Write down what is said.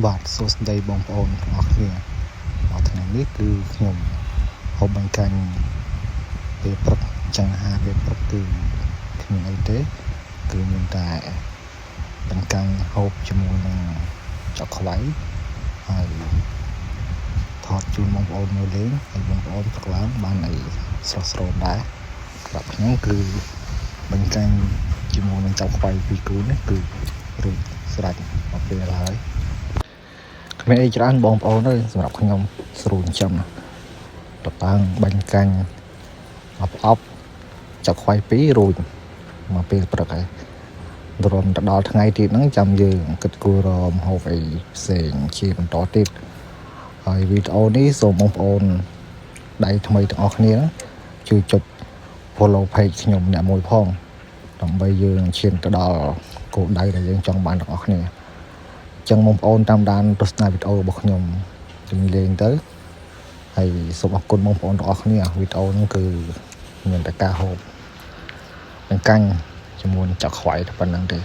បាទសួស្តីបងប្អូនទាំងអស់គ្នាមកថ្ងៃនេះគឺខ្ញុំហូបបាញ់កាញ់ពេលព្រឹកចឹងហាពេលព្រឹកគឺគ្មានអីទេគឺមានតែបាញ់កាញ់ហូបជាមួយនឹងចុកខ្វៃហើយថតជូនបងប្អូនមើលលេងហើយបងប្អូនព្រឹកឡើងបានអីស្រស់ស្រូនដែរសម្រាប់ខ្ញុំគឺបាញ់កាញ់ជាមួយនឹងចុកខ្វៃពីរគូនេះគឺរួចស្រេចមកពេលហើយគ្មានអីច្រើនបងប្អូនអើយសម្រាប់ខ្ញុំស្រួលចិញ្ចឹមតប៉ាំងបាញ់កាញ់អប់ចុកខ្វៃពីររួចមកពេលព្រឹកហើយរំទៅដល់ថ្ងៃទៀតហ្នឹងចាំយើងគិតគូររមហូបអីផ្សេងជាបន្តទៀតហើយវីដេអូនេះសូមបងប្អូនដៃថ្មីទាំងអស់គ្នាជួយចុច follow page ខ្ញុំអ្នកមួយផងដើម្បីយើងឈានទៅដល់គោលដៅដែលយើងចង់បានទាំងអស់គ្នាចឹងបងប្អូនតាមដានទស្សនាវីដេអូរបស់ខ្ញុំលេងទៅហើយសូមអរគុណបងប្អូនទាំងអស់គ្នាវីដេអូនេះគឺមានតែការហូបបាញ់កាញ់ជាមួយចុកខ្វៃតែប៉ុណ្្នឹងទេ